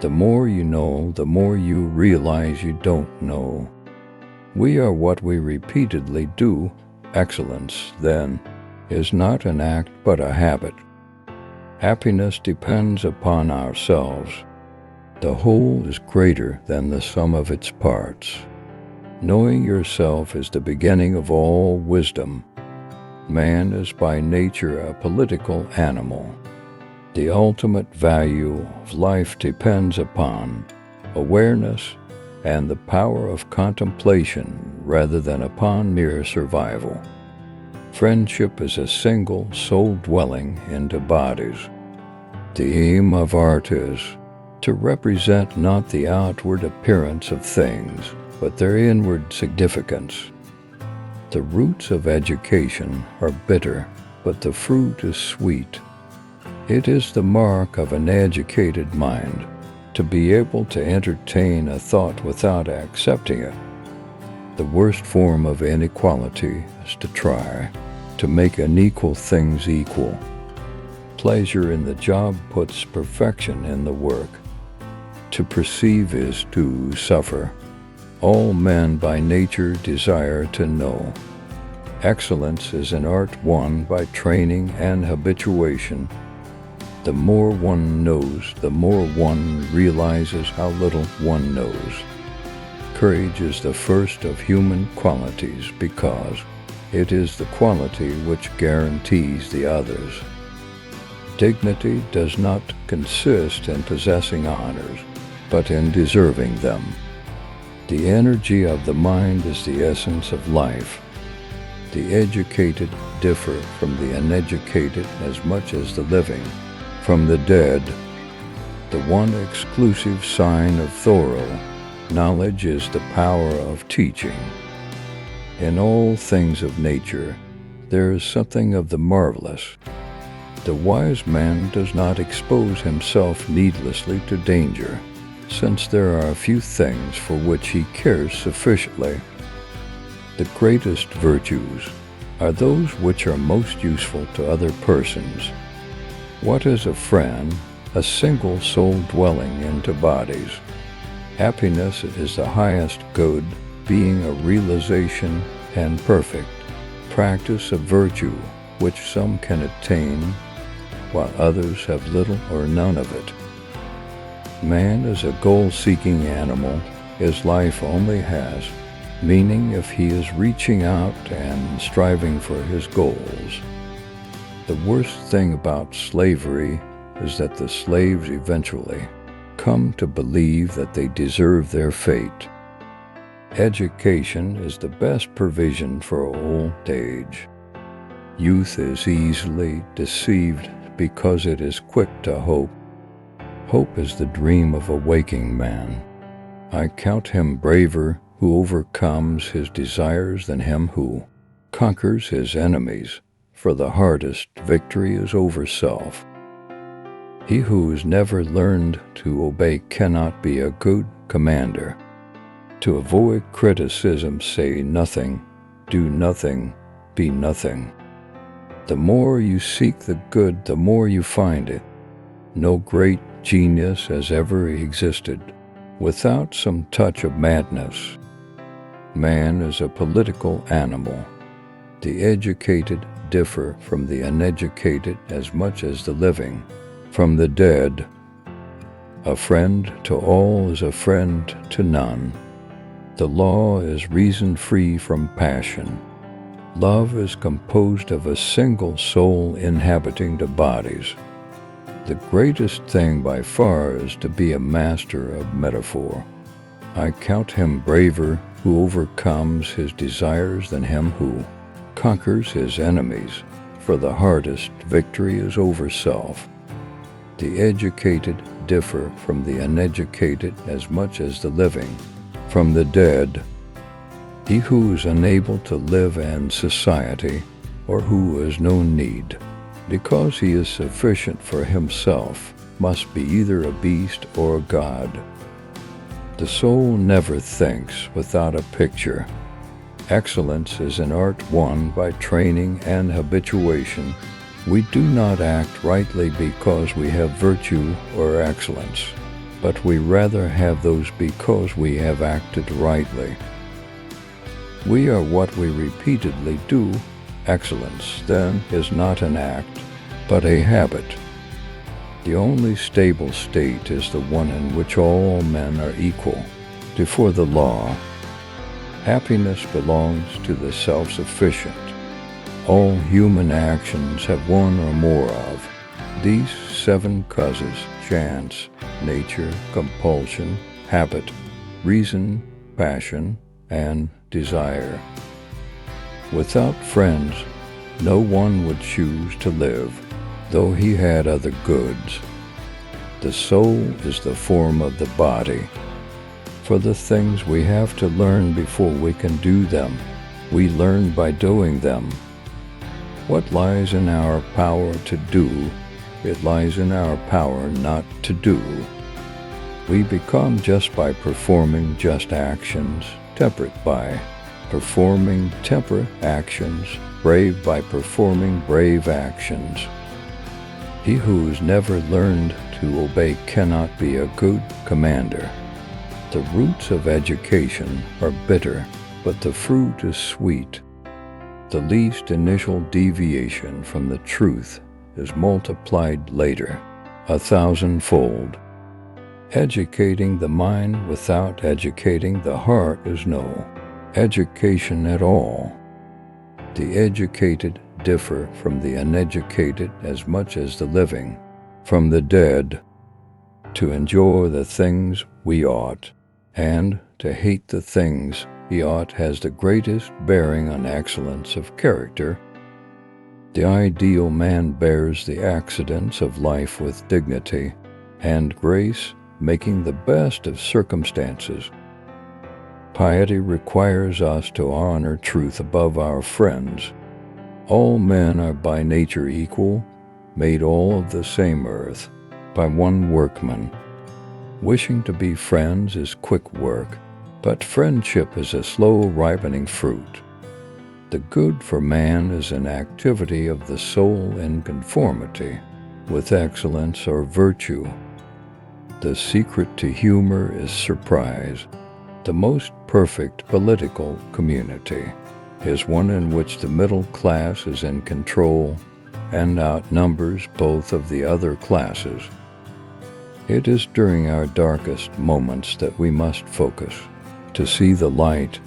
The more you know, the more you realize you don't know. We are what we repeatedly do. Excellence, then, is not an act but a habit. Happiness depends upon ourselves. The whole is greater than the sum of its parts. Knowing yourself is the beginning of all wisdom. Man is by nature a political animal. The ultimate value of life depends upon awareness and the power of contemplation rather than upon mere survival. Friendship is a single soul dwelling into bodies. The aim of art is to represent not the outward appearance of things, but their inward significance. The roots of education are bitter, but the fruit is sweet. It is the mark of an educated mind to be able to entertain a thought without accepting it. The worst form of inequality is to try to make unequal things equal. Pleasure in the job puts perfection in the work. To perceive is to suffer. All men by nature desire to know. Excellence is an art won by training and habituation. The more one knows, the more one realizes how little one knows. Courage is the first of human qualities because it is the quality which guarantees the others. Dignity does not consist in possessing honors, but in deserving them. The energy of the mind is the essence of life. The educated differ from the uneducated as much as the living from the dead. The one exclusive sign of thorough knowledge is the power of teaching. In all things of nature, there is something of the marvelous. The wise man does not expose himself needlessly to danger, since there are few things for which he cares sufficiently. The greatest virtues are those which are most useful to other persons. What is a friend? A single soul dwelling into bodies. Happiness is the highest good, being a realization and perfect practice of virtue, which some can attain, while others have little or none of it. Man is a goal-seeking animal. His life only has meaning if he is reaching out and striving for his goals. The worst thing about slavery is that the slaves eventually come to believe that they deserve their fate. Education is the best provision for old age. Youth is easily deceived because it is quick to hope. Hope is the dream of a waking man. I count him braver who overcomes his desires than him who conquers his enemies. For the hardest victory is over self. He who has never learned to obey cannot be a good commander. To avoid criticism, say nothing, do nothing, be nothing. The more you seek the good, the more you find it. No great genius has ever existed without some touch of madness. Man is a political animal. The educated differ from the uneducated as much as the living from the dead. A friend to all is a friend to none. The law is reason free from passion. Love is composed of a single soul inhabiting the bodies. The greatest thing by far is to be a master of metaphor. I count him braver who overcomes his desires than him who conquers his enemies, for the hardest victory is over self. The educated differ from the uneducated as much as the living from the dead. He who is unable to live in society, or who has no need, because he is sufficient for himself, must be either a beast or a god. The soul never thinks without a picture. Excellence is an art won by training and habituation. We do not act rightly because we have virtue or excellence. but we rather have those because we have acted rightly. We are what we repeatedly do. Excellence, then, is not an act, but a habit. The only stable state is the one in which all men are equal before the law. Happiness belongs to the self-sufficient. All human actions have one or more of these 7 causes: chance, nature, compulsion, habit, reason, passion, and desire. Without friends, no one would choose to live, though he had other goods. The soul is the form of the body. For the things we have to learn before we can do them, we learn by doing them. What lies in our power to do, it lies in our power not to do. We become just by performing just actions, temperate by performing temperate actions, brave by performing brave actions. He who has never learned to obey cannot be a good commander. The roots of education are bitter, but the fruit is sweet. The least initial deviation from the truth is multiplied later, 1,000-fold. Educating the mind without educating the heart is no education at all. The educated differ from the uneducated as much as the living from the dead. To enjoy the things we ought, and to hate the things we ought has the greatest bearing on excellence of character. The ideal man bears the accidents of life with dignity and grace, making the best of circumstances. Piety requires us to honor truth above our friends. All men are by nature equal, made all of the same earth, by one workman. Wishing to be friends is quick work, but friendship is a slow ripening fruit. The good for man is an activity of the soul in conformity with excellence or virtue. The secret to humor is surprise. The most perfect political community is one in which the middle class is in control and outnumbers both of the other classes. It is during our darkest moments that we must focus to see the light